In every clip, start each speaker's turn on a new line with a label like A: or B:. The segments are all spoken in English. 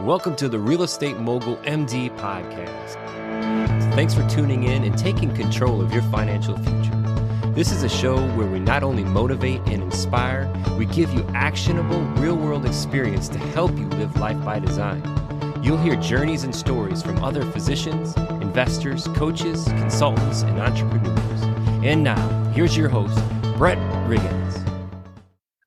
A: welcome to the Real Estate Mogul MD podcast. Thanks for tuning in and taking control of your financial future. This is a show where we not only motivate and inspire, we give you actionable, real-world experience to help you live life by design. You'll hear journeys and stories from other physicians, investors, coaches, consultants, and entrepreneurs. And now, here's your host, Brent Riggins.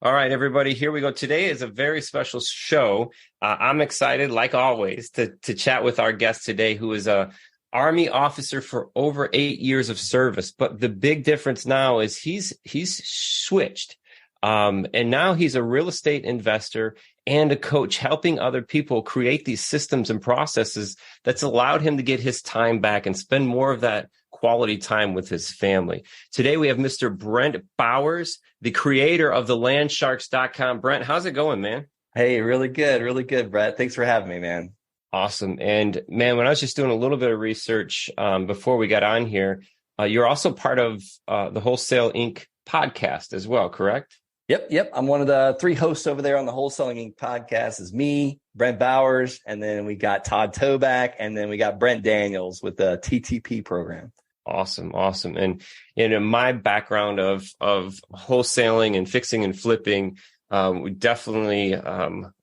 A: All right, everybody, here we go. Today is a very special show. I'm excited, like always, to chat with our guest today, who is a Army officer for over 8 years of service. But the big difference now is he's switched. And now he's a real estate investor and a coach, helping other people create these systems and processes that's allowed him to get his time back and spend more of that quality time with his family. Today, we have Mr. Brent Bowers, the creator of the landsharks.com. Brent, how's it going, man?
B: Hey, really good, Brett. Thanks for having me, man.
A: Awesome. And man, when I was just doing a little bit of research before we got on here, you're also part of the Wholesale Inc. podcast as well, correct?
B: Yep. I'm one of the 3 hosts over there on the Wholesaling Inc. podcast. Is me, Brent Bowers, and then we got Todd Toback, and then we got Brent Daniels with the TTP program.
A: Awesome. And in my background of wholesaling and fixing and flipping, we definitely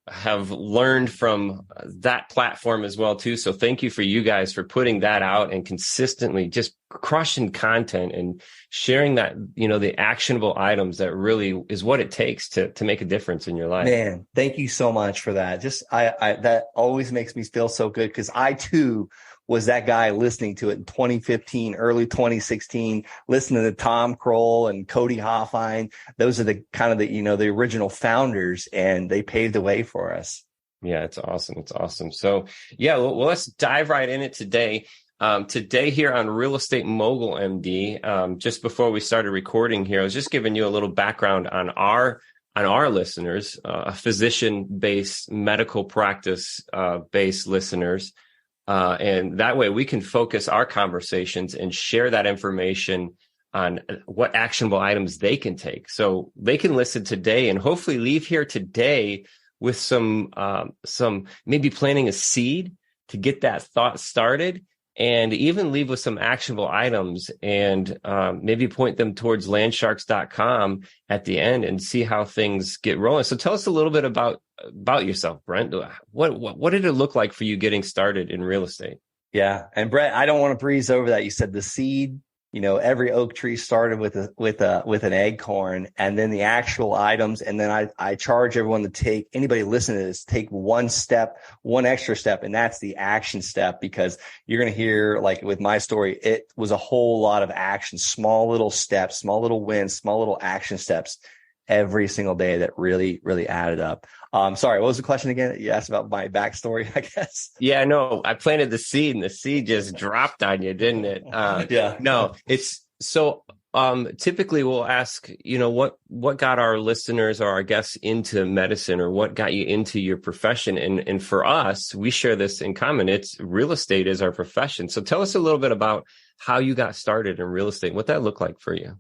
A: have learned from that platform as well too. So thank you for you guys for putting that out and consistently just crushing content and sharing that, the actionable items that really is what it takes to make a difference in your life.
B: Man, thank you so much for that. Just I that always makes me feel so good, because I too was that guy listening to it in 2015, early 2016, listening to Tom Kroll and Cody Hoffine. Those are the kind of the original founders, and they paved the way for us.
A: Yeah, it's awesome. So yeah, well, let's dive right in it today. Today here on Real Estate Mogul MD, just before we started recording here, I was just giving you a little background on our listeners, physician-based, medical practice-based listeners. And that way we can focus our conversations and share that information on what actionable items they can take. So they can listen today and hopefully leave here today with some maybe planting a seed to get that thought started, and even leave with some actionable items, and maybe point them towards landsharks.com at the end and see how things get rolling. So tell us a little bit about yourself, Brent. What did it look like for you getting started in real estate?
B: Yeah. And Brett, I don't want to breeze over that. You said the seed, every oak tree started with an acorn, and then the actual items. And then I charge everyone to anybody listening to this, take one extra step. And that's the action step, because you're going to hear, like with my story, it was a whole lot of action, small little steps, small little wins, small little action steps every single day that really, really added up. Sorry, what was the question again? You asked about my backstory, I guess.
A: Yeah, no, I planted the seed and the seed just dropped on you, didn't it?
B: Yeah.
A: No, it's so, typically we'll ask, what got our listeners or our guests into medicine, or what got you into your profession? And for us, we share this in common. It's real estate is our profession. So tell us a little bit about how you got started in real estate, what that looked like for you.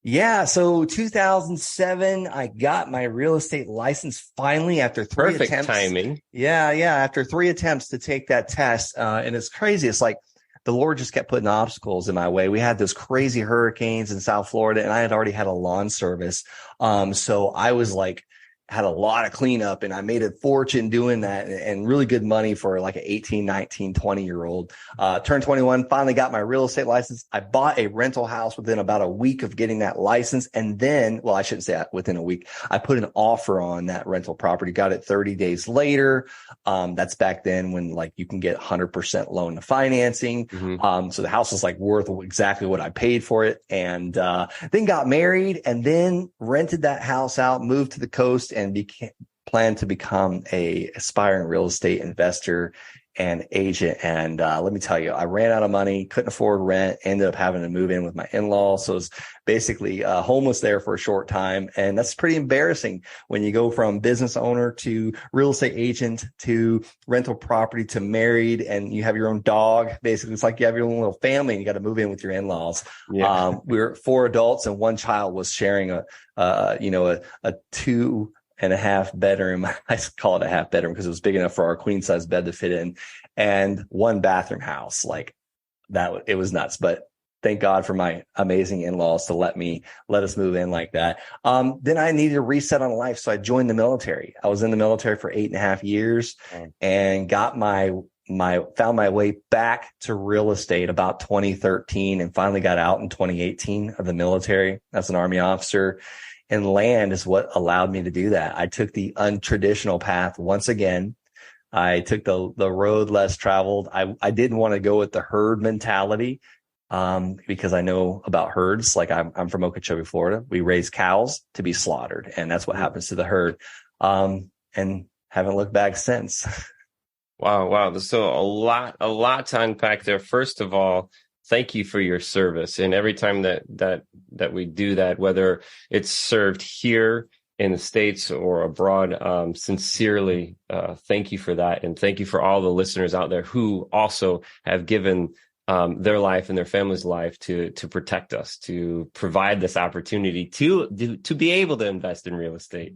B: Yeah. So 2007, I got my real estate license finally after 3 attempts.
A: Perfect timing.
B: Yeah. After 3 attempts to take that test. And it's crazy. It's like the Lord just kept putting obstacles in my way. We had those crazy hurricanes in South Florida, and I had already had a lawn service. So I was had a lot of cleanup, and I made a fortune doing that, and really good money for like an 18, 19, 20-year-old. Turned 21, finally got my real estate license. I bought a rental house within about a week of getting that license. And then, well, I shouldn't say that within a week. I put an offer on that rental property, got it 30 days later. That's back then when you can get 100% loan to financing. Mm-hmm. So the house was worth exactly what I paid for it. And then got married, and then rented that house out, moved to the coast, and planned to become a aspiring real estate investor and agent. And let me tell you, I ran out of money, couldn't afford rent, ended up having to move in with my in-laws. So I was basically homeless there for a short time. And that's pretty embarrassing when you go from business owner to real estate agent to rental property to married, and you have your own dog. Basically, it's like you have your own little family and you got to move in with your in-laws. Yeah. We were 4 adults, and 1 child was sharing a and a half bedroom. I call it a half bedroom because it was big enough for our queen size bed to fit in, and one bathroom house. Like that, it was nuts. But thank God for my amazing in-laws to let us move in like that. Then I needed a reset on life. So I joined the military. I was in the military for 8.5 years and got found my way back to real estate about 2013 and finally got out in 2018 of the military as an Army officer. And land is what allowed me to do that. I took the untraditional path once again. I took the road less traveled. I didn't want to go with the herd mentality, because I know about herds. Like I'm from Okeechobee, Florida. We raise cows to be slaughtered, and that's what happens to the herd. And haven't looked back since.
A: Wow. There's so a lot to unpack there. First of all, thank you for your service. And every time that we do that, whether it's served here in the States or abroad, sincerely, thank you for that. And thank you for all the listeners out there who also have given their life and their family's life to protect us, to provide this opportunity to be able to invest in real estate.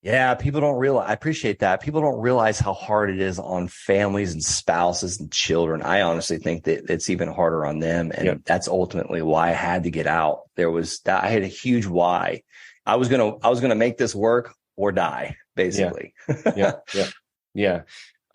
B: Yeah, people don't realize, I appreciate that. People don't realize how hard it is on families and spouses and children. I honestly think that it's even harder on them. And that's ultimately why I had to get out. I had a huge why. I was going to make this work or die, basically.
A: Yeah.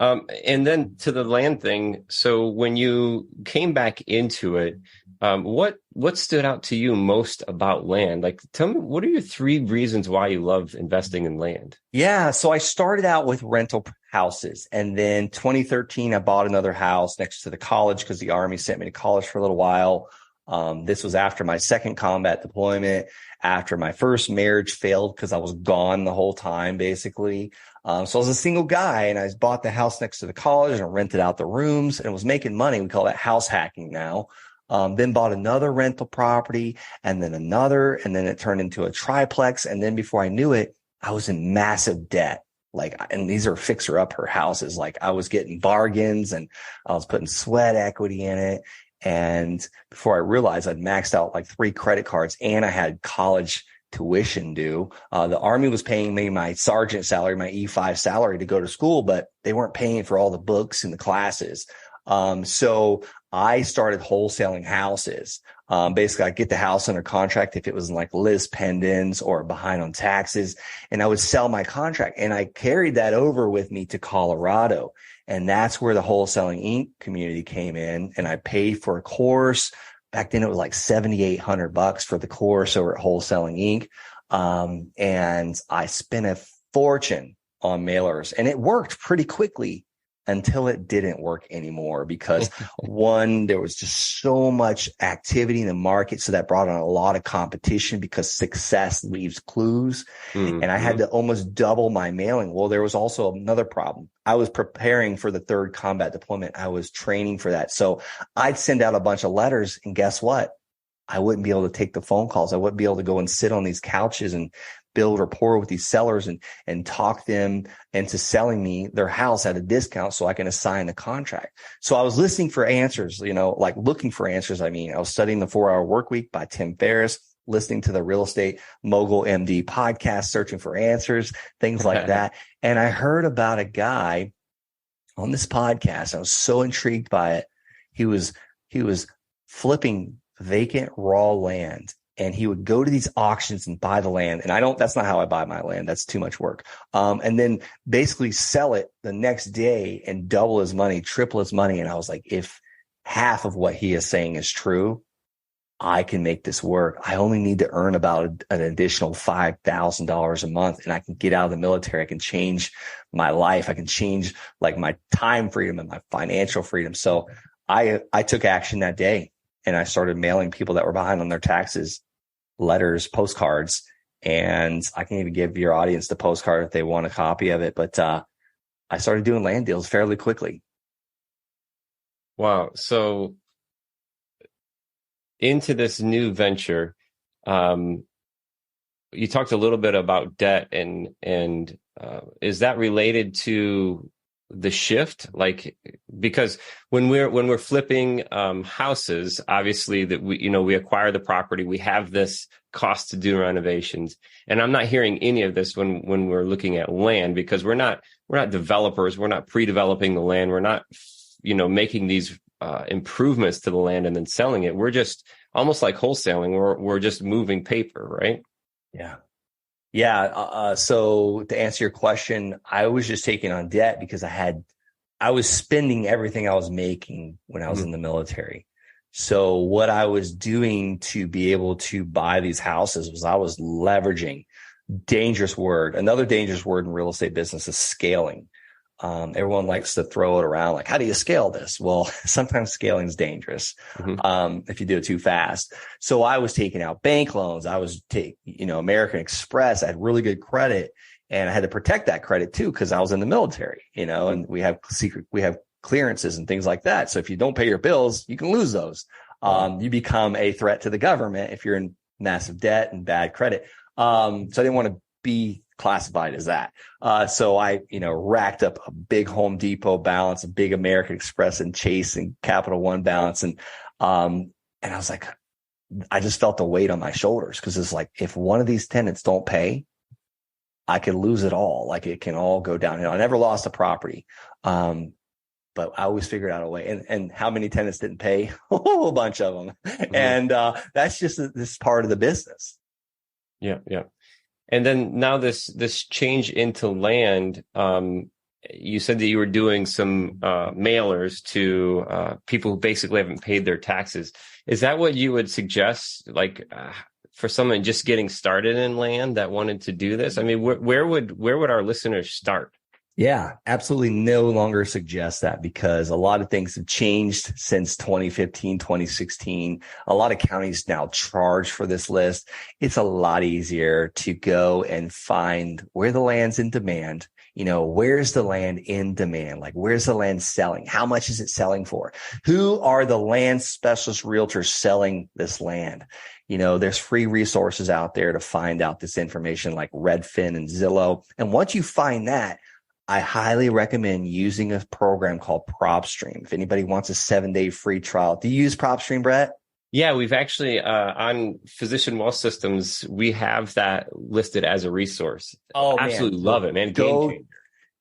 A: And then to the land thing. So when you came back into it, what stood out to you most about land? Like, tell me, what are your 3 reasons why you love investing in land?
B: Yeah. So I started out with rental houses, and then 2013, I bought another house next to the college because the Army sent me to college for a little while. This was after my second combat deployment, after my first marriage failed because I was gone the whole time, basically. So I was a single guy, and I bought the house next to the college and rented out the rooms and was making money. We call that house hacking now. Then bought another rental property and then another, and then it turned into a triplex. And then before I knew it, I was in massive debt. And these are fixer-upper houses. Like, I was getting bargains and I was putting sweat equity in it. And before I realized, I'd maxed out like 3 credit cards, and I had college tuition due. The Army was paying me my sergeant salary, my E5 salary to go to school, but they weren't paying for all the books and the classes. So I started wholesaling houses. Basically, I'd get the house under contract if it was in like lis pendens or behind on taxes, and I would sell my contract. And I carried that over with me to Colorado. And that's where the Wholesaling Inc. community came in. And I paid for a course. Back then it was like $7,800 for the course over at Wholesaling Inc. And I spent a fortune on mailers, and it worked pretty quickly until it didn't work anymore because one, there was just so much activity in the market. So that brought on a lot of competition because success leaves clues. Mm-hmm. And I had to almost double my mailing. Well, there was also another problem. I was preparing for the 3rd combat deployment. I was training for that. So I'd send out a bunch of letters, and guess what? I wouldn't be able to take the phone calls. I wouldn't be able to go and sit on these couches and build rapport with these sellers and talk them into selling me their house at a discount so I can assign the contract. So I was listening for answers, looking for answers. I was studying the 4-Hour Work Week by Tim Ferriss, listening to the Real Estate Mogul MD podcast, searching for answers, things like that. And I heard about a guy on this podcast. I was so intrigued by it. He was flipping vacant raw land. And he would go to these auctions and buy the land. And that's not how I buy my land. That's too much work. And then basically sell it the next day and double his money, triple his money. And I was like, if half of what he is saying is true, I can make this work. I only need to earn about an additional $5,000 a month, and I can get out of the military. I can change my life. I can change like my time freedom and my financial freedom. So I took action that day, and I started mailing people that were behind on their taxes letters, postcards, and I can even give your audience the postcard if they want a copy of it. But I started doing land deals fairly quickly.
A: Wow. So into this new venture, you talked a little bit about debt and is that related to the shift? Like, because when we're flipping houses, obviously that we acquire the property, we have this cost to do renovations, and I'm not hearing any of this when we're looking at land, because we're not developers, we're not pre-developing the land, we're not making these improvements to the land and then selling it. We're just almost like wholesaling. We're just moving paper, right?
B: Yeah. Yeah. So to answer your question, I was just taking on debt because I was spending everything I was making when I was in the military. So what I was doing to be able to buy these houses was I was leveraging. Dangerous word. Another dangerous word in real estate business is scaling. Everyone likes to throw it around like, how do you scale this? Well, sometimes scaling is dangerous if you do it too fast. So I was taking out bank loans. I was American Express. I had really good credit, and I had to protect that credit too because I was in the military, and we have clearances and things like that. So if you don't pay your bills, you can lose those. You become a threat to the government if you're in massive debt and bad credit. So I didn't want to be classified as that. So I, racked up a big Home Depot balance, a big American Express and Chase and Capital One balance. And I was like, I just felt the weight on my shoulders because it's like, if one of these tenants don't pay, I could lose it all. Like it can all go downhill. I never lost a property. But I always figured out a way. And how many tenants didn't pay? A whole bunch of them. And that's just this part of the business.
A: Yeah. Yeah. And then now this change into land, you said that you were doing some mailers to people who basically haven't paid their taxes. Is that what you would suggest, like for someone just getting started in land that wanted to do this? I mean, where would our listeners start?
B: Yeah, absolutely no longer suggest that because a lot of things have changed since 2015, 2016. A lot of counties now charge for this list. It's a lot easier to go and find where the land's in demand. Where's the land in demand? Like, where's the land selling? How much is it selling for? Who are the land specialist realtors selling this land? There's free resources out there to find out this information like Redfin and Zillow. And once you find that, I highly recommend using a program called PropStream. If anybody wants a 7-day free trial, do you use PropStream, Brett?
A: Yeah, we've actually on Physician Wealth Systems, we have that listed as a resource. Oh, absolutely love it, man. Game changer.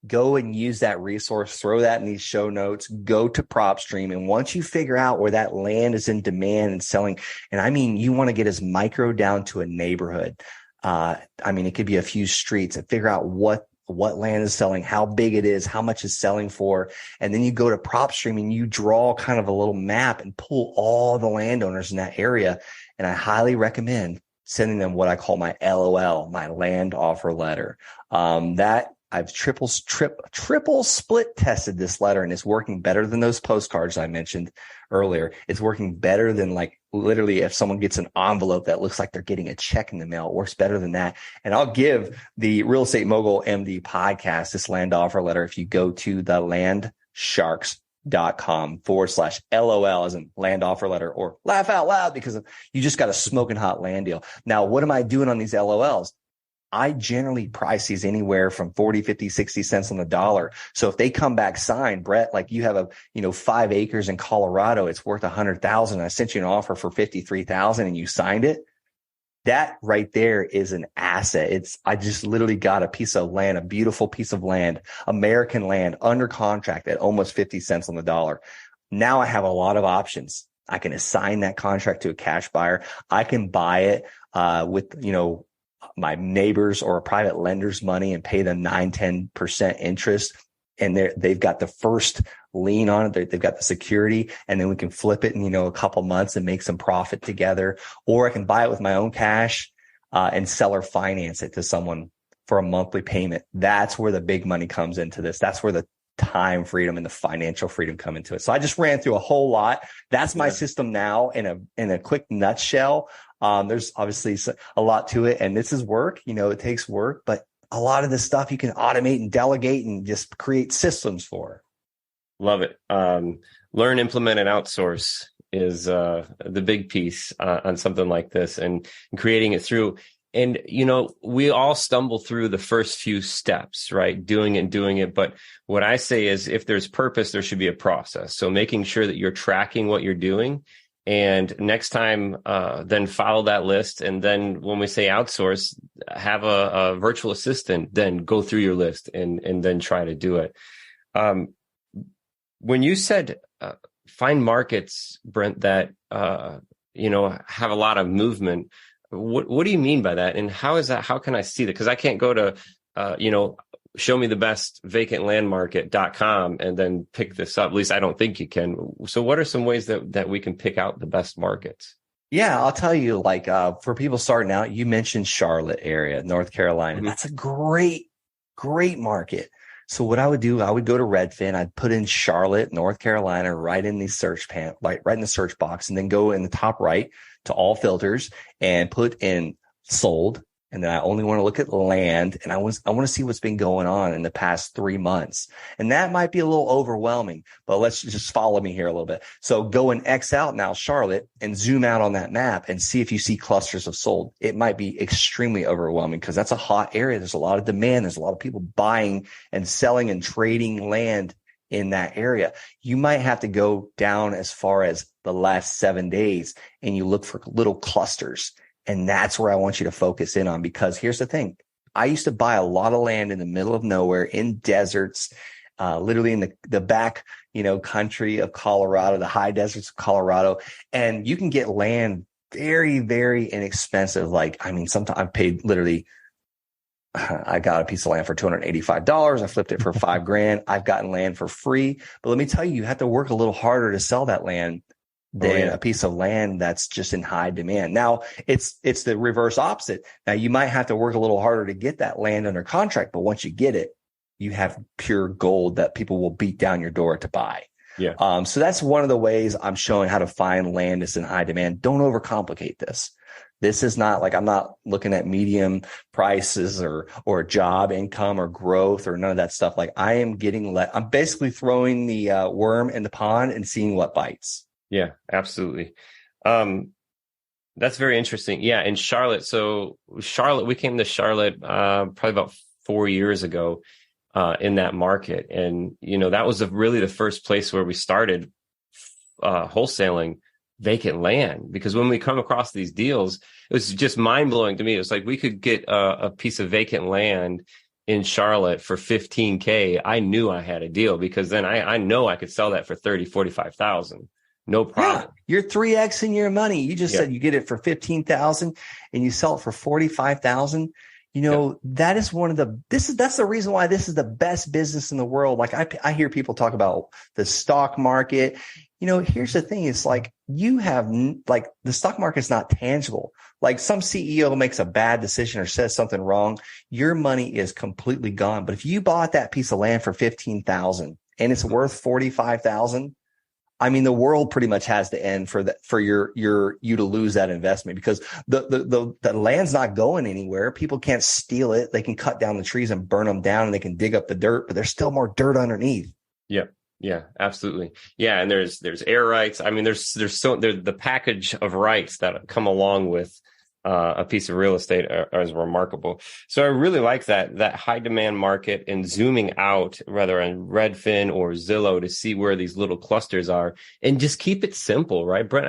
B: Go and use that resource. Throw that in these show notes. Go to PropStream. And once you figure out where that land is in demand and selling, and I mean, you want to get as micro down to a neighborhood. It could be a few streets and figure out what land is selling, how big it is, how much it's selling for. And then you go to PropStream and you draw kind of a little map and pull all the landowners in that area. And I highly recommend sending them what I call my LOL, my land offer letter. That I've triple split tested this letter, and it's working better than those postcards I mentioned earlier. It's working better than like literally if someone gets an envelope that looks like they're getting a check in the mail, it works better than that. And I'll give the Real Estate Mogul MD podcast this land offer letter if you go to the landsharks.com/LOL as in land offer letter, or laugh out loud because you just got a smoking hot land deal. Now, what am I doing on these LOLs? I generally price these anywhere from 40, 50, 60 cents on the dollar. So if they come back signed, Brett, like you have 5 acres in Colorado, it's worth 100,000. I sent you an offer for 53,000 and you signed it. That right there is an asset. I just literally got a piece of land, a beautiful piece of land, American land under contract at almost 50 cents on the dollar. Now I have a lot of options. I can assign that contract to a cash buyer. I can buy it with, my neighbors or a private lender's money and pay them 9-10% interest. And they've got the first lien on it. They've got the security, and then we can flip it in, a couple months and make some profit together. Or I can buy it with my own cash, and seller finance it to someone for a monthly payment. That's where the big money comes into this. That's where the time freedom and the financial freedom come into it. So I just ran through a whole lot. That's my system now in a quick nutshell. There's obviously a lot to it, and this is work. It takes work, but a lot of this stuff you can automate and delegate and just create systems for.
A: Love it. Learn, implement, and outsource is the big piece on something like this, and creating it through And, we all stumble through the first few steps, right? Doing it. But what I say is if there's purpose, there should be a process. So making sure that you're tracking what you're doing. And next time, then follow that list. And then when we say outsource, have a virtual assistant, then go through your list and then try to do it. When you said find markets, Brent, that, have a lot of movement, what do you mean by that? And how is that? How can I see that? Because I can't go to, show me the best vacantlandmarket.com and then pick this up. At least I don't think you can. So what are some ways that we can pick out the best markets?
B: Yeah, I'll tell you, for people starting out, you mentioned Charlotte area, North Carolina.
A: Mm-hmm.
B: That's a great market. So what I would do, I would go to Redfin. I'd put in Charlotte, North Carolina, right in the search right in the search box, and then go in the top right to all filters and put in sold. And then I only want to look at land, and I want to see what's been going on in the past 3 months. And that might be a little overwhelming, but let's just follow me here a little bit. So go and X out now Charlotte and zoom out on that map and see if you see clusters of sold. It might be extremely overwhelming because that's a hot area. There's a lot of demand. There's a lot of people buying and selling and trading land in that area. You might have to go down as far as the last 7 days and you look for little clusters. And that's where I want you to focus in on, because here's the thing. I used to buy a lot of land in the middle of nowhere in deserts, literally in the back, country of Colorado, the high deserts of Colorado. And you can get land very, very inexpensive. Sometimes I paid literally, I got a piece of land for $285. I flipped it for $5,000. I've gotten land for free. But let me tell you, you have to work a little harder to sell that land than a piece of land that's just in high demand. Now it's the reverse opposite. Now you might have to work a little harder to get that land under contract, but once you get it, you have pure gold that people will beat down your door to buy.
A: Yeah.
B: So that's one of the ways I'm showing how to find land that's in high demand. Don't overcomplicate this. This is not I'm not looking at medium prices or job income or growth or none of that stuff. I'm basically throwing the worm in the pond and seeing what bites.
A: Yeah, absolutely. That's very interesting. Yeah. In Charlotte. So we came to Charlotte, probably about 4 years ago, in that market. And, that was really the first place where we started, wholesaling vacant land, because when we come across these deals, it was just mind blowing to me. It was like, we could get a piece of vacant land in Charlotte for $15,000. I knew I had a deal, because then I know I could sell that for $30,000, $45,000. No problem.
B: Yeah, you're 3Xing your money. You just said you get it for $15,000 and you sell it for $45,000. That is that's the reason why this is the best business in the world. I hear people talk about the stock market. Here's the thing. It's you have the stock market's not tangible. Some CEO makes a bad decision or says something wrong, your money is completely gone. But if you bought that piece of land for $15,000 and it's worth $45,000, the world pretty much has to end for you to lose that investment, because the land's not going anywhere. People can't steal it. They can cut down the trees and burn them down, and they can dig up the dirt, but there's still more dirt underneath.
A: Yep. Yeah, absolutely. Yeah. And there's air rights. There's the package of rights that come along with a piece of real estate is remarkable. So I really like that high demand market, and zooming out, whether on Redfin or Zillow, to see where these little clusters are, and just keep it simple, right, Brent?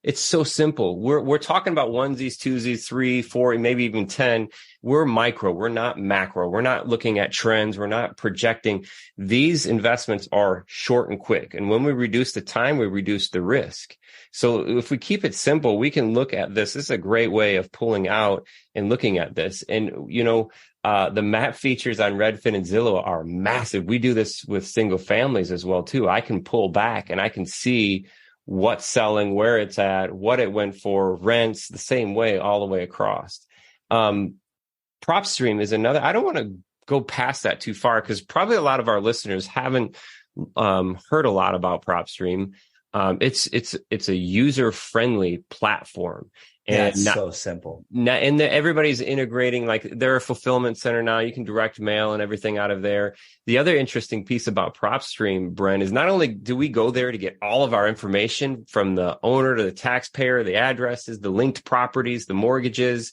A: It's so simple. We're talking about onesies, twosies, 3, 4, maybe even 10. We're micro. We're not macro. We're not looking at trends. We're not projecting. These investments are short and quick. And when we reduce the time, we reduce the risk. So if we keep it simple, we can look at this. This is a great way of pulling out and looking at this. And, the map features on Redfin and Zillow are massive. We do this with single families as well, too. I can pull back and I can see what's selling, where it's at, what it went for, rents, the same way all the way across. PropStream is another. I don't want to go past that too far, because probably a lot of our listeners haven't heard a lot about PropStream. It's a user-friendly platform. And
B: it's so simple.
A: And everybody's integrating, they're a fulfillment center now. You can direct mail and everything out of there. The other interesting piece about PropStream, Brent, is not only do we go there to get all of our information from the owner to the taxpayer, the addresses, the linked properties, the mortgages,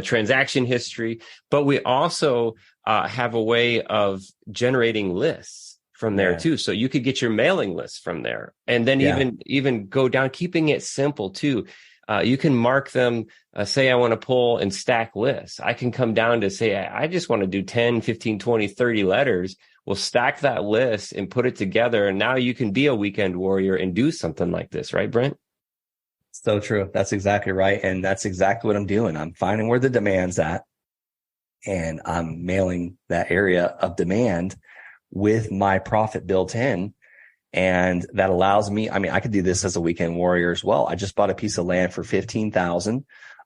A: transaction history, but we also have a way of generating lists from there too. So you could get your mailing list from there, and then even go down, keeping it simple too. You can mark them, say I want to pull and stack lists. I can come down to say, I just want to do 10, 15, 20, 30 letters. We'll stack that list and put it together. And now you can be a weekend warrior and do something like this, right, Brent?
B: So true. That's exactly right. And that's exactly what I'm doing. I'm finding where the demand's at, and I'm mailing that area of demand with my profit built in. And that allows me, I mean, I could do this as a weekend warrior as well. I just bought a piece of land for $15,000.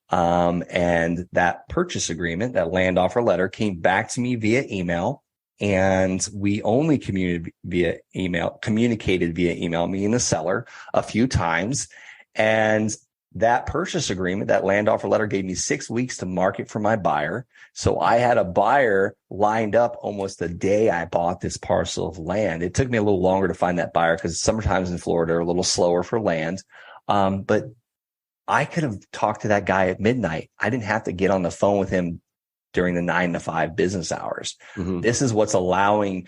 B: And that purchase agreement, that land offer letter, came back to me via email. And we only communicated via email, me and the seller, a few times. And that purchase agreement, that land offer letter, gave me 6 weeks to market for my buyer. So I had a buyer lined up almost the day I bought this parcel of land. It took me a little longer to find that buyer because summertimes in Florida are a little slower for land. But I could have talked to that guy at midnight. I didn't have to get on the phone with him during the 9 to 5 business hours. Mm-hmm. This is what's allowing,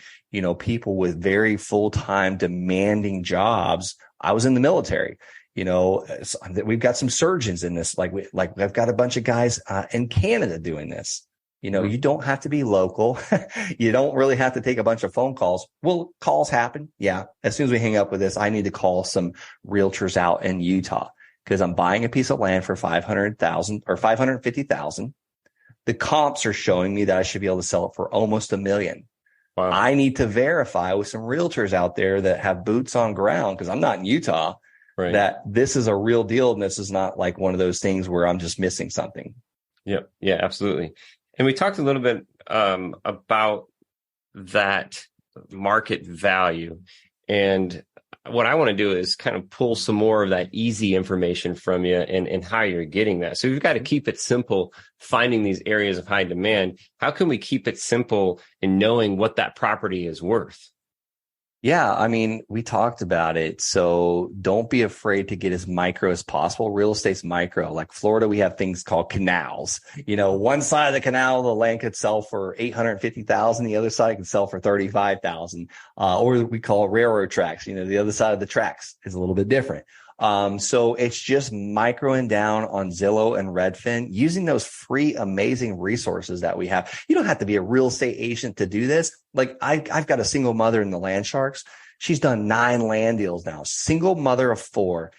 B: people with very full-time demanding jobs. I was in the military. We've got some surgeons in this. I've got a bunch of guys in Canada doing this. You don't have to be local. You don't really have to take a bunch of phone calls. Well, calls happen. Yeah. As soon as we hang up with this, I need to call some realtors out in Utah because I'm buying a piece of land for $500,000 or $550,000. The comps are showing me that I should be able to sell it for almost $1 million. Wow. I need to verify with some realtors out there that have boots on ground, because I'm not in Utah, right, that this is a real deal. And this is not like one of those things where I'm just missing something.
A: Yeah, absolutely. And we talked a little bit about that market value. And what I want to do is kind of pull some more of that easy information from you and how you're getting that. So we've got to keep it simple, finding these areas of high demand. How can we keep it simple in knowing what that property is worth?
B: Yeah, I mean, we talked about it. So don't be afraid to get as micro as possible. Real estate's micro. Like Florida, we have things called canals. One side of the canal, the land could sell for $850,000. The other side could sell for $35,000. Or we call it railroad tracks. The other side of the tracks is a little bit different. So it's just microing down on Zillow and Redfin, using those free, amazing resources that we have. You don't have to be a real estate agent to do this. Like I've got a single mother in the Land Sharks. She's done 9 land deals now. Single mother of 4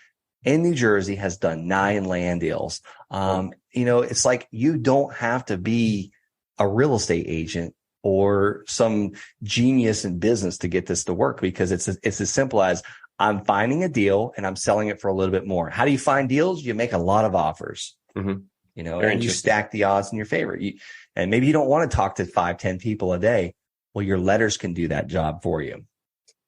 B: in New Jersey has done 9 land deals. It's like you don't have to be a real estate agent or some genius in business to get this to work, because it's as simple as I'm finding a deal and I'm selling it for a little bit more. How do you find deals? You make a lot of offers, and you stack the odds in your favor. And maybe you don't want to talk to 5-10 people a day. Well, your letters can do that job for you.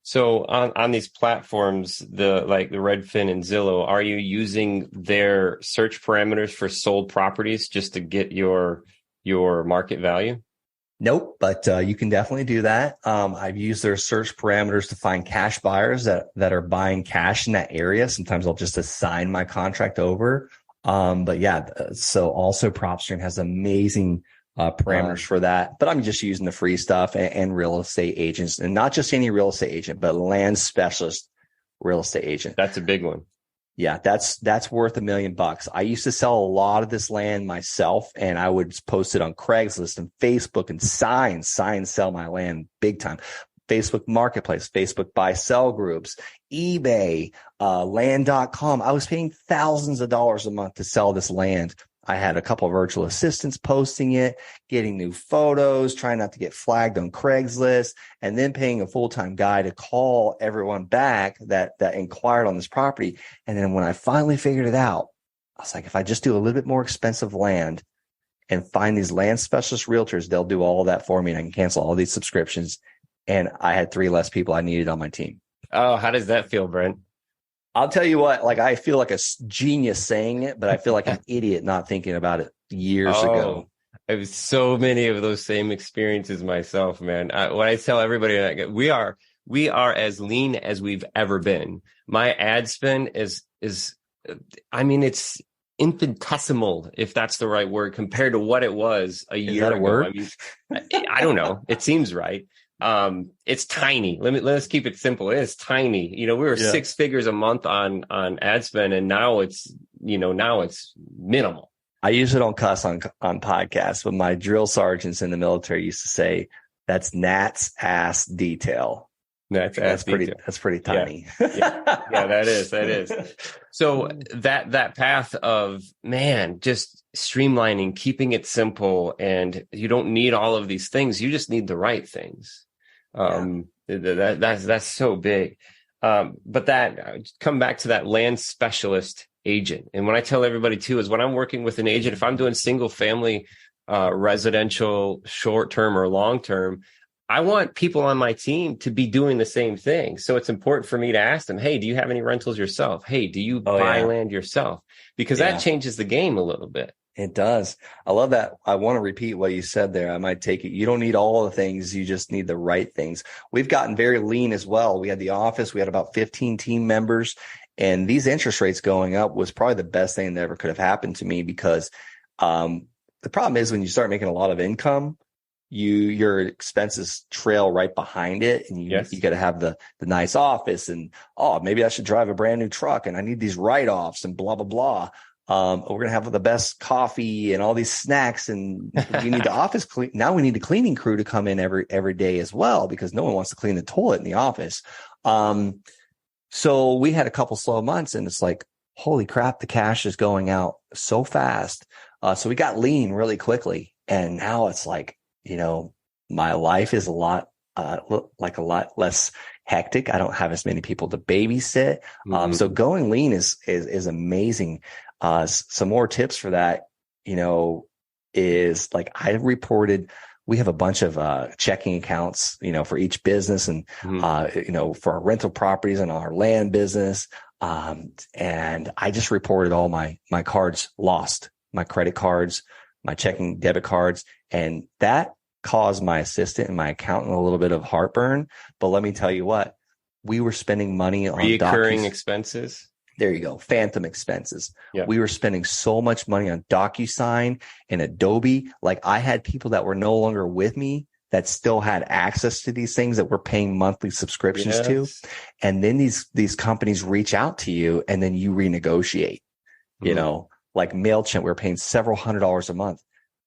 A: So on these platforms, the Redfin and Zillow, are you using their search parameters for sold properties just to get your market value?
B: Nope, but you can definitely do that. I've used their search parameters to find cash buyers that are buying cash in that area. Sometimes I'll just assign my contract over. But yeah, so also PropStream has amazing parameters for that. But I'm just using the free stuff and real estate agents, and not just any real estate agent, but land specialist real estate agent.
A: That's a big one.
B: Yeah, that's worth $1 million. I used to sell a lot of this land myself, and I would post it on Craigslist and Facebook and sign sell my land big time. Facebook Marketplace, Facebook buy sell groups, eBay, land.com. I was paying thousands of dollars a month to sell this land. I had a couple of virtual assistants posting it, getting new photos, trying not to get flagged on Craigslist, and then paying a full-time guy to call everyone back that inquired on this property. And then when I finally figured it out, I was like, if I just do a little bit more expensive land and find these land specialist realtors, they'll do all of that for me, and I can cancel all these subscriptions. And I had 3 less people I needed on my team.
A: Oh, how does that feel, Brent?
B: I'll tell you what, I feel like a genius saying it, but I feel like an idiot not thinking about it years ago.
A: I have so many of those same experiences myself, man. What I tell everybody, we are as lean as we've ever been. My ad spend is, I mean, it's infinitesimal, if that's the right word, compared to what it was a year ago.
B: Word?
A: I mean, I don't know. It seems right. It's tiny. Let's keep it simple. It is tiny. We were 6 figures a month on ad spend, and now it's minimal.
B: I usually don't cuss on podcasts, but my drill sergeants in the military used to say, "That's Nat's ass detail." That's pretty tiny.
A: Yeah, that is. So that path of, man, just streamlining, keeping it simple, and you don't need all of these things. You just need the right things. That's so big. But that come back to that land specialist agent. And when I tell everybody too, is when I'm working with an agent, if I'm doing single family, residential, short-term or long-term, I want people on my team to be doing the same thing. So it's important for me to ask them, hey, do you have any rentals yourself? Hey, do you buy land yourself? Because that changes the game a little bit.
B: It does. I love that. I want to repeat what you said there. I might take it. You don't need all the things. You just need the right things. We've gotten very lean as well. We had the office. We had about 15 team members, and these interest rates going up was probably the best thing that ever could have happened to me, because the problem is when you start making a lot of income, your expenses trail right behind it, and you got to have the nice office, and maybe I should drive a brand new truck, and I need these write-offs and blah blah blah. We're going to have the best coffee and all these snacks, and we need the office clean. Now we need a cleaning crew to come in every day as well, because no one wants to clean the toilet in the office. So we had a couple slow months, and it's like, holy crap, the cash is going out so fast. So we got lean really quickly, and now it's like, my life is a lot less hectic. I don't have as many people to babysit. So going lean is amazing. Some more tips for that, is like we have a bunch of checking accounts, for each business, and, for our rental properties and our land business. And I just reported all my cards lost, my credit cards, my checking debit cards, and that caused my assistant and my accountant a little bit of heartburn. But let me tell you what, we were spending money on
A: recurring expenses.
B: There you go. Phantom expenses.
A: Yeah.
B: We were spending so much money on DocuSign and Adobe. Like, I had people that were no longer with me that still had access to these things that we're paying monthly subscriptions to. And then these companies reach out to you, and then you renegotiate, like MailChimp, we're paying several $100s a month.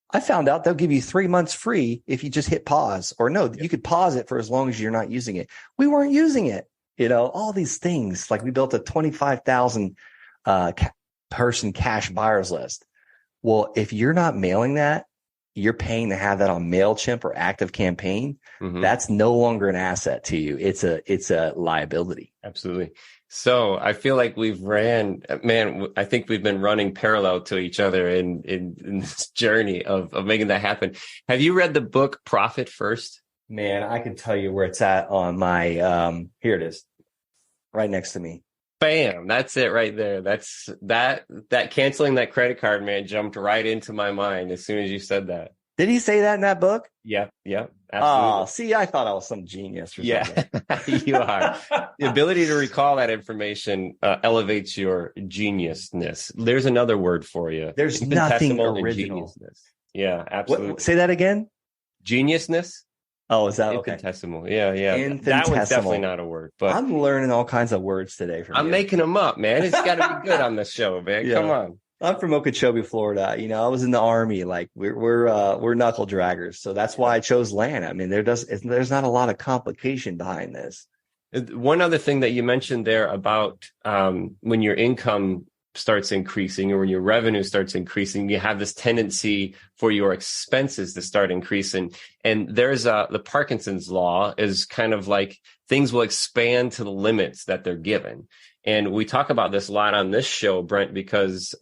B: I found out they'll give you 3 months free if you just hit pause, or you could pause it for as long as you're not using it. We weren't using it. All these things, like we built a 25,000 person cash buyers list. Well, if you're not mailing that, you're paying to have that on MailChimp or ActiveCampaign. That's no longer an asset to you. It's a liability.
A: Absolutely. So I feel like I think we've been running parallel to each other in this journey of making that happen. Have you read the book Profit First?
B: Man, I can tell you where it's at on my, here it is, right next to me.
A: Bam. That's it right there. That's that canceling that credit card, man, jumped right into my mind as soon as you said that.
B: Did he say that in that book?
A: Yeah, absolutely.
B: Oh, see, I thought I was some genius or something.
A: You are. The ability to recall that information elevates your geniusness. There's another word for you.
B: There's nothing original.
A: Yeah, absolutely.
B: Say that again?
A: Geniusness?
B: Oh, is that
A: infinitesimal?
B: Okay.
A: Yeah.
B: Infinitesimal.
A: That one's definitely not a word. But
B: I'm learning all kinds of words today from you.
A: I'm making them up, man. It's got to be good on this show, man. Yeah. Come on.
B: I'm from Okeechobee, Florida. I was in the Army. Like we're knuckle draggers, so that's why I chose land. I mean, there's not a lot of complication behind this.
A: One other thing that you mentioned there about when your income starts increasing, or when your revenue starts increasing, you have this tendency for your expenses to start increasing. And there's the Parkinson's law is kind of like things will expand to the limits that they're given. And we talk about this a lot on this show, Brent, because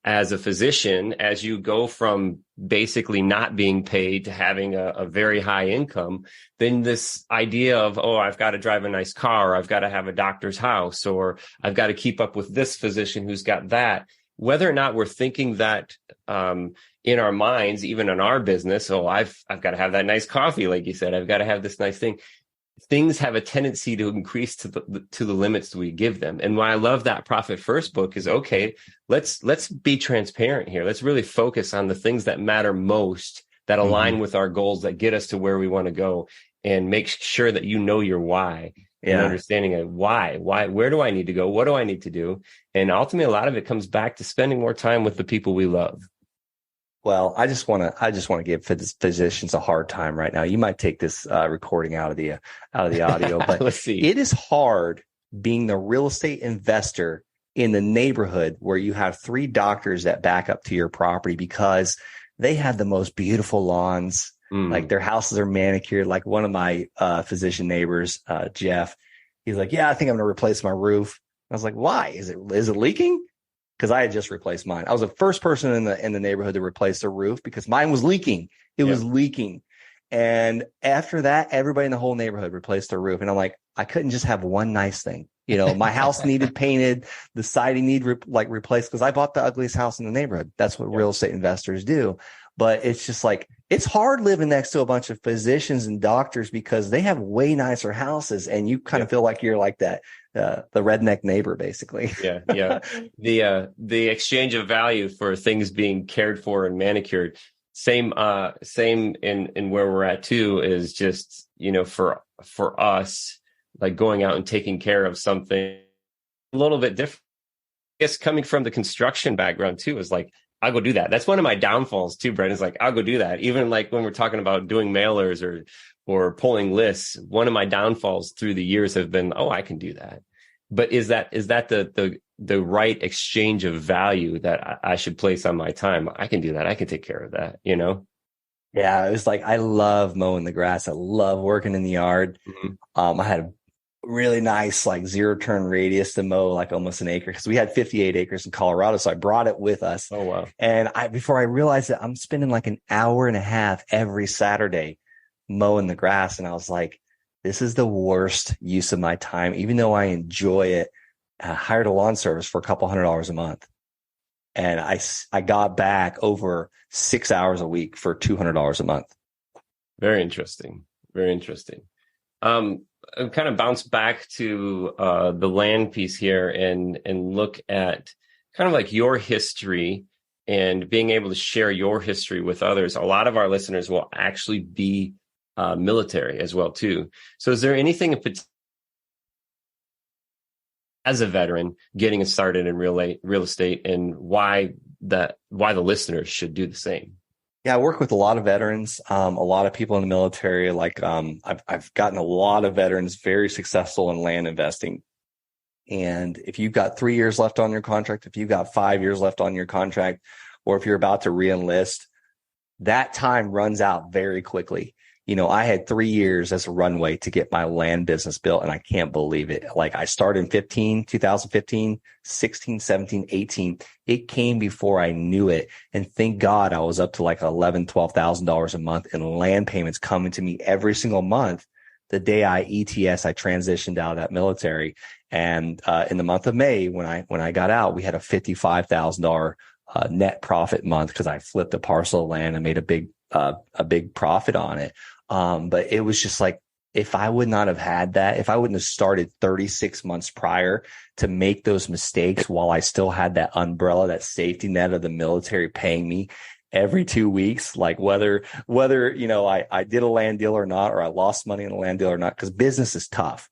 A: as a physician, as you go from basically not being paid to having a very high income, then this idea of, I've got to drive a nice car, or I've got to have a doctor's house, or I've got to keep up with this physician who's got that, whether or not we're thinking that in our minds, even in our business, I've got to have that nice coffee, like you said, I've got to have this nice thing. things have a tendency to increase to the limits we give them. And why I love that Profit First book is, okay, let's be transparent here. Let's really focus on the things that matter most, that align with our goals, that get us to where we want to go, and make sure that you know your why and understanding of why, where do I need to go? What do I need to do? And ultimately, a lot of it comes back to spending more time with the people we love.
B: Well, I just want to give physicians a hard time right now. You might take this recording out of the audio, but
A: let's see.
B: It is hard being the real estate investor in the neighborhood where you have 3 doctors that back up to your property because they have the most beautiful lawns. Like their houses are manicured. Like one of my physician neighbors, Jeff, he's like, yeah, I think I'm going to replace my roof. I was like, why? Is it leaking? Because I had just replaced mine. I was the first person in the neighborhood to replace the roof because mine was leaking. It was leaking. And after that, everybody in the whole neighborhood replaced their roof. And I'm like, I couldn't just have one nice thing. My house needed painted, the siding needed replaced because I bought the ugliest house in the neighborhood. That's what real estate investors do. But it's just like, it's hard living next to a bunch of physicians and doctors because they have way nicer houses and you kind of feel like you're like that, the redneck neighbor, basically.
A: Yeah. The exchange of value for things being cared for and manicured. Same in where we're at too, is just, for us, like going out and taking care of something a little bit different. I guess coming from the construction background too, is like, I'll go do that. That's one of my downfalls too, Brent, is like, I'll go do that. Even like when we're talking about doing mailers or pulling lists, one of my downfalls through the years have been, oh, I can do that. But is that the right exchange of value that I should place on my time? I can do that. I can take care of that,
B: Yeah, it was like, I love mowing the grass. I love working in the yard. I had a really nice, like 0-turn radius to mow like almost an acre because we had 58 acres in Colorado. So I brought it with us.
A: Oh, wow.
B: And before I realized it, I'm spending like an hour and a half every Saturday mowing the grass. And I was like, this is the worst use of my time, even though I enjoy it. I hired a lawn service for a couple $100 a month. And I got back over 6 hours a week for $200 a month.
A: Very interesting. Very interesting. I'll kind of bounce back to the land piece here and look at kind of like your history and being able to share your history with others. A lot of our listeners will actually be military as well too. So is there anything in particular as a veteran getting started in real estate and why the listeners should do the same?
B: Yeah, I work with a lot of veterans, a lot of people in the military. Like I've gotten a lot of veterans very successful in land investing. And if you've got 3 years left on your contract, if you've got 5 years left on your contract, or if you're about to re-enlist, that time runs out very quickly. I had 3 years as a runway to get my land business built, and I can't believe it. Like I started in 2015, 16, 17, 18. It came before I knew it. And thank God I was up to like $11,000, $12,000 a month in land payments coming to me every single month. The day I transitioned out of that military. And in the month of May, when I got out, we had a $55,000 net profit month because I flipped a parcel of land and made a big profit on it. But it was just like, if I would not have had that, if I wouldn't have started 36 months prior to make those mistakes while I still had that umbrella, that safety net of the military paying me every 2 weeks, like whether I did a land deal or not, or I lost money in a land deal or not, because business is tough.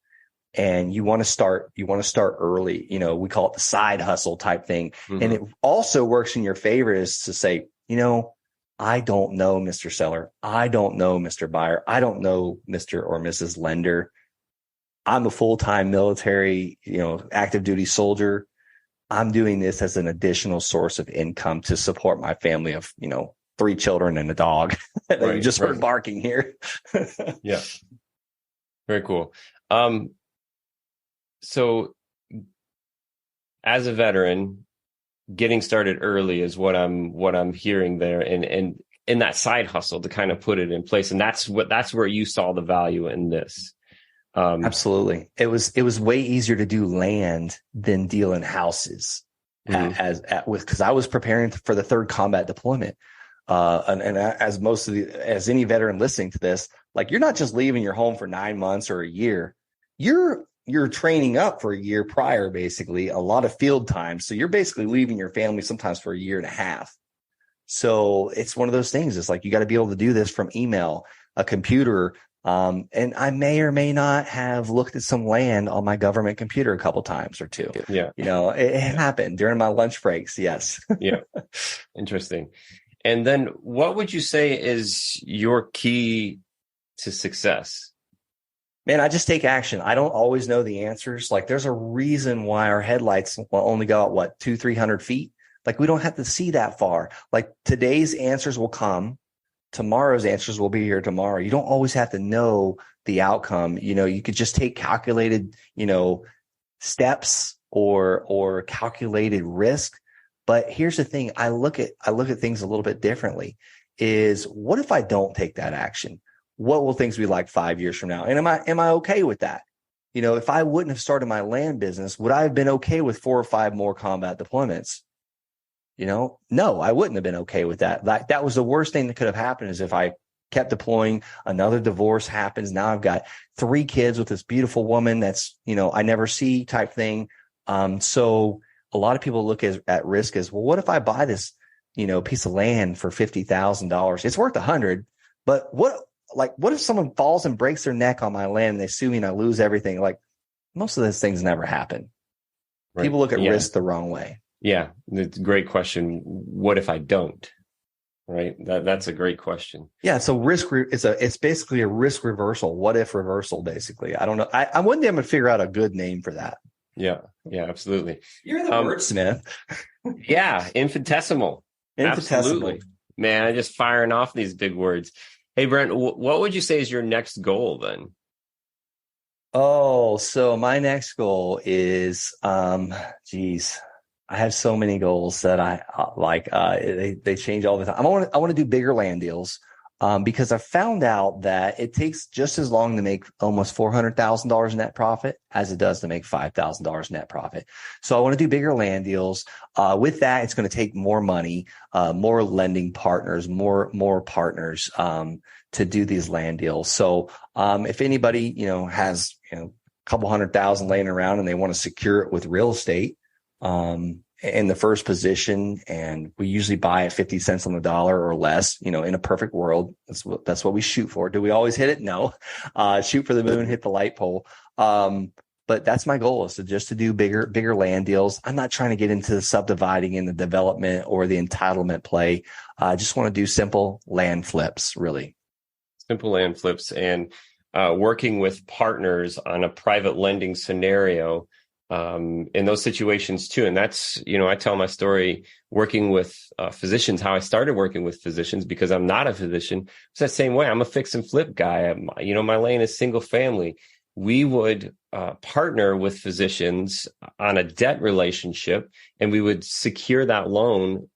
B: And you want to start early. We call it the side hustle type thing. Mm-hmm. And it also works in your favor is to say, I don't know, Mr. Seller. I don't know, Mr. Buyer. I don't know, Mr. or Mrs. Lender. I'm a full-time military, active duty soldier. I'm doing this as an additional source of income to support my family of, 3 children and a dog that you just heard barking here.
A: Yeah. Very cool. So as a veteran, getting started early is what I'm hearing there, and in that side hustle to kind of put it in place. And that's where you saw the value in this.
B: Absolutely. It was way easier to do land than deal in houses because I was preparing for the 3rd combat deployment. and as any veteran listening to this, like you're not just leaving your home for 9 months or a year. You're training up for a year prior, basically, a lot of field time. So you're basically leaving your family sometimes for a year and a half. So it's one of those things. It's like, you got to be able to do this from email, a computer. And I may or may not have looked at some land on my government computer a couple times or two.
A: Yeah.
B: It happened during my lunch breaks. Yes.
A: Yeah. Interesting. And then what would you say is your key to success?
B: Man, I just take action. I don't always know the answers. Like, there's a reason why our headlights will only go out, 200-300 feet. Like, we don't have to see that far. Like, today's answers will come. Tomorrow's answers will be here tomorrow. You don't always have to know the outcome. You could just take calculated, steps or calculated risk. But here's the thing. I look at things a little bit differently. Is what if I don't take that action? What will things be like 5 years from now? And am I okay with that? If I wouldn't have started my land business, would I have been okay with 4 or 5 more combat deployments? No, I wouldn't have been okay with that. That was the worst thing that could have happened, is if I kept deploying, another divorce happens. Now I've got 3 kids with this beautiful woman that's, I never see type thing. So a lot of people look at risk as, well, what if I buy this, piece of land for $50,000? It's worth 100, but what if someone falls and breaks their neck on my land and they sue me and I lose everything? Like, most of those things never happen. Right. People look at risk the wrong way.
A: Yeah, it's a great question. What if I don't? Right. That's a great question.
B: Yeah. So it's basically a risk reversal. What if reversal, basically. I don't know. I one day I'm going to figure out a good name for that.
A: Yeah. Yeah, absolutely.
B: You're the wordsmith.
A: Yeah. Infinitesimal. Absolutely. Man, I'm just firing off these big words. Hey, Brent, what would you say is your next goal then?
B: Oh, so my next goal is, I have so many goals that I like. They change all the time. I want to do bigger land deals, because I found out that it takes just as long to make almost $400,000 net profit as it does to make $5,000 net profit. So I want to do bigger land deals. With that, it's going to take more money, more lending partners, more partners, to do these land deals. So, if anybody, has, a couple $100,000 laying around and they want to secure it with real estate, in the first position, and we usually buy at 50 cents on the dollar or less, in a perfect world. That's what we shoot for. Do we always hit it? No. Shoot for the moon, hit the light pole. But that's my goal, is to do bigger land deals. I'm not trying to get into the subdividing and the development or the entitlement play. I just want to do simple land flips, really.
A: Simple land flips, and working with partners on a private lending scenario in those situations too. And that's, I tell my story working with physicians, how I started working with physicians, because I'm not a physician. It's that same way. I'm a fix and flip guy. My lane is single family. We would partner with physicians on a debt relationship, and we would secure that loan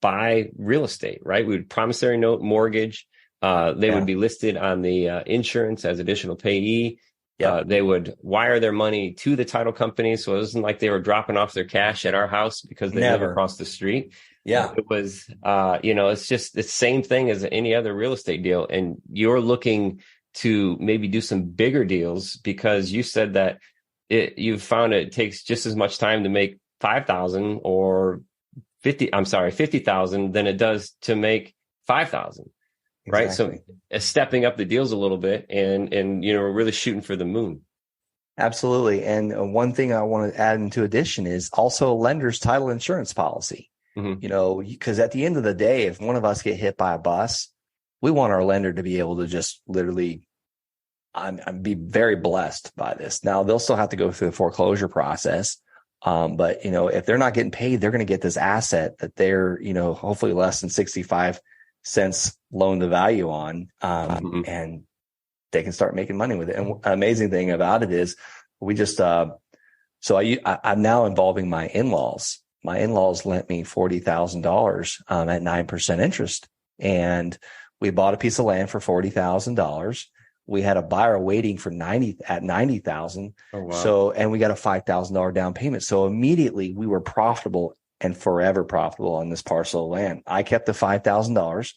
A: by real estate, right? We would promissory note mortgage. They would be listed on the insurance as additional payee. They would wire their money to the title company. So it wasn't like they were dropping off their cash at our house because they live across the street. Yeah. It was, it's just the same thing as any other real estate deal. And you're looking to maybe do some bigger deals, because you said that you've found it takes just as much time to make 5,000 or 50,000 than it does to make 5,000. Right. Exactly. So stepping up the deals a little bit and we're really shooting for the moon.
B: Absolutely. And one thing I want to add into addition is also a lender's title insurance policy. Mm-hmm. Because at the end of the day, if one of us get hit by a bus, we want our lender to be able to just literally be very blessed by this. Now, they'll still have to go through the foreclosure process. But, if they're not getting paid, they're going to get this asset that they're, hopefully less than 65 cents loan to value on, and they can start making money with it. And an amazing thing about it is we just, I'm now involving my in-laws. My in-laws lent me $40,000 at 9% interest. And we bought a piece of land for $40,000. We had a buyer waiting for $90,000. Oh, wow. So, and we got a $5,000 down payment. So immediately we were profitable and forever profitable on this parcel of land. I kept the $5,000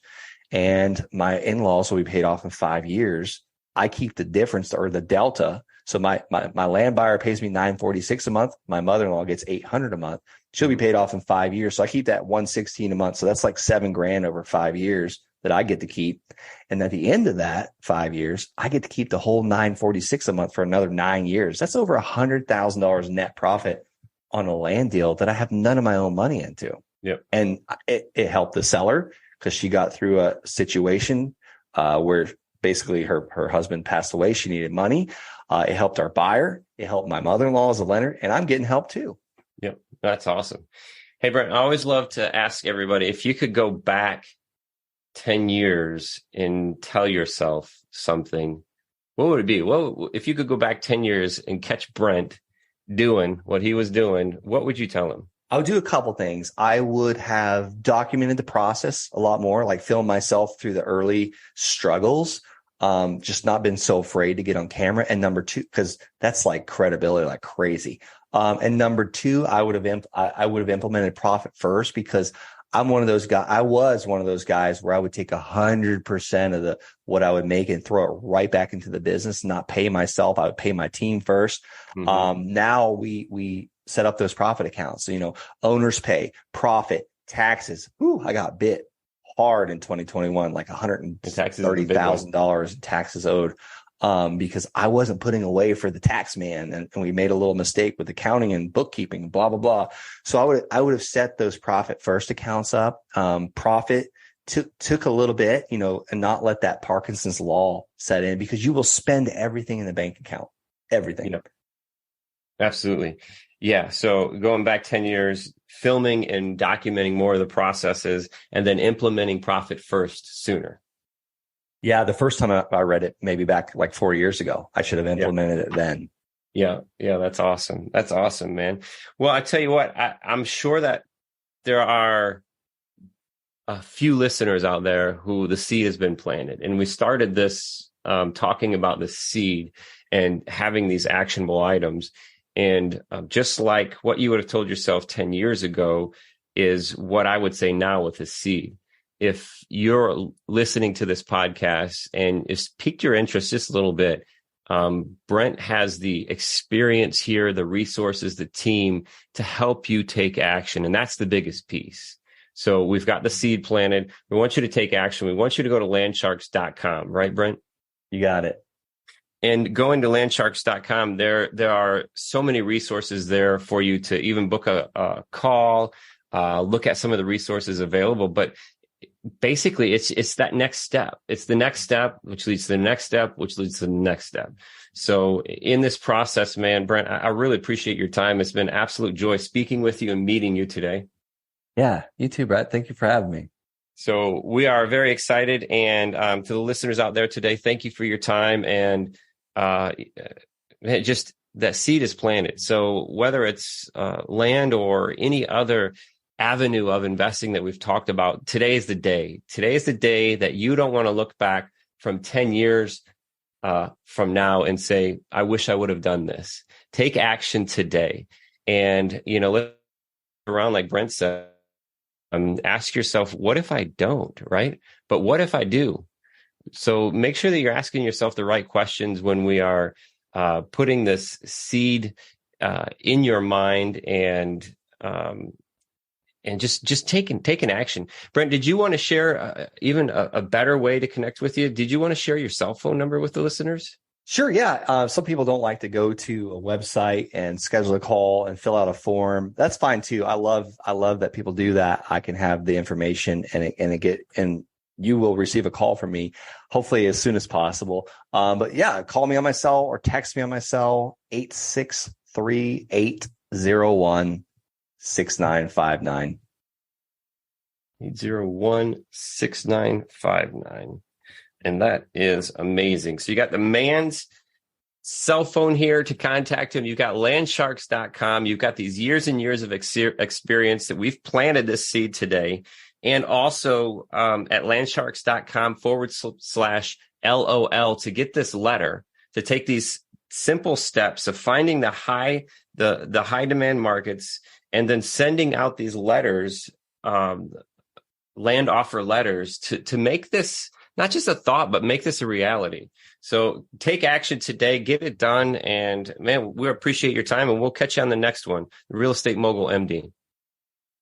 B: and my in-laws will be paid off in 5 years. I keep the difference or the delta. So my land buyer pays me $946 a month. My mother-in-law gets $800 a month. She'll be paid off in 5 years. So I keep that $116 a month. So that's like $7,000 over 5 years that I get to keep. And at the end of that 5 years, I get to keep the whole $946 a month for another 9 years. That's over $100,000 net profit on a land deal that I have none of my own money into.
A: Yep.
B: And it helped the seller because she got through a situation where basically her husband passed away. She needed money. It helped our buyer. It helped my mother-in-law as a lender, and I'm getting help too.
A: Yep. That's awesome. Hey, Brent, I always love to ask everybody if you could go back 10 years and tell yourself something, what would it be? Well, if you could go back 10 years and catch Brent doing what he was doing, what would you tell him?
B: I would do a couple things. I would have documented the process a lot more, like film myself through the early struggles. Just not been so afraid to get on camera. And number two, because that's like credibility, like crazy. And number two, I would have implemented profit first because I'm one of those guys. I was one of those guys where I would take 100% of what I would make and throw it right back into the business, not pay myself. I would pay my team first. Mm-hmm. Now we set up those profit accounts. So, owners pay, profit, taxes. Ooh, I got bit hard in 2021, like $130,000 in taxes owed. Because I wasn't putting away for the tax man and we made a little mistake with accounting and bookkeeping, blah, blah, blah. So I would have set those profit first accounts up. Profit took a little bit, and not let that Parkinson's law set in because you will spend everything in the bank account, everything.
A: Absolutely. Yeah. So going back 10 years, filming and documenting more of the processes and then implementing profit first sooner.
B: Yeah, the first time I read it, maybe back like 4 years ago, I should have implemented it then.
A: Yeah, that's awesome. That's awesome, man. Well, I tell you what, I'm sure that there are a few listeners out there who the seed has been planted. And we started this talking about the seed and having these actionable items. And just like what you would have told yourself 10 years ago is what I would say now with the seed. If you're listening to this podcast and it's piqued your interest just a little bit, Brent has the experience here, the resources, the team to help you take action. And that's the biggest piece. So we've got the seed planted. We want you to take action. We want you to go to landsharks.com, right, Brent?
B: You got it.
A: And going to landsharks.com, there are so many resources there for you to even book a call, look at some of the resources available. But basically, it's that next step. It's the next step, which leads to the next step, which leads to the next step. So in this process, man, Brent, I really appreciate your time. It's been an absolute joy speaking with you and meeting you today.
B: Yeah, you too, Brett. Thank you for having me.
A: So we are very excited. And to the listeners out there today, thank you for your time. And just that seed is planted. So whether it's land or any other avenue of investing that we've talked about, today is the day. Today is the day that you don't want to look back from 10 years from now and say, I wish I would have done this. Take action today. And, look around like Brent said, ask yourself, what if I don't, right? But what if I do? So make sure that you're asking yourself the right questions when we are putting this seed in your mind and just taking action. Brent, did you want to share even a better way to connect with you? Did you want to share your cell phone number with the listeners?
B: Sure. Yeah. Some people don't like to go to a website and schedule a call and fill out a form. That's fine too. I love that people do that. I can have the information and you will receive a call from me, hopefully as soon as possible. But yeah, call me on my cell or text me on my cell, 863-801-6959.
A: 801-6959. And that is amazing. So you got the man's cell phone here to contact him. You've got landsharks.com. You've got these years and years of experience that we've planted this seed today. And also at landsharks.com/LOL to get this letter, to take these simple steps of finding the high demand markets and then sending out these letters, land offer letters to make this not just a thought, but make this a reality. So take action today, get it done. And man, we appreciate your time, and we'll catch you on the next one. The Real Estate Mogul MD.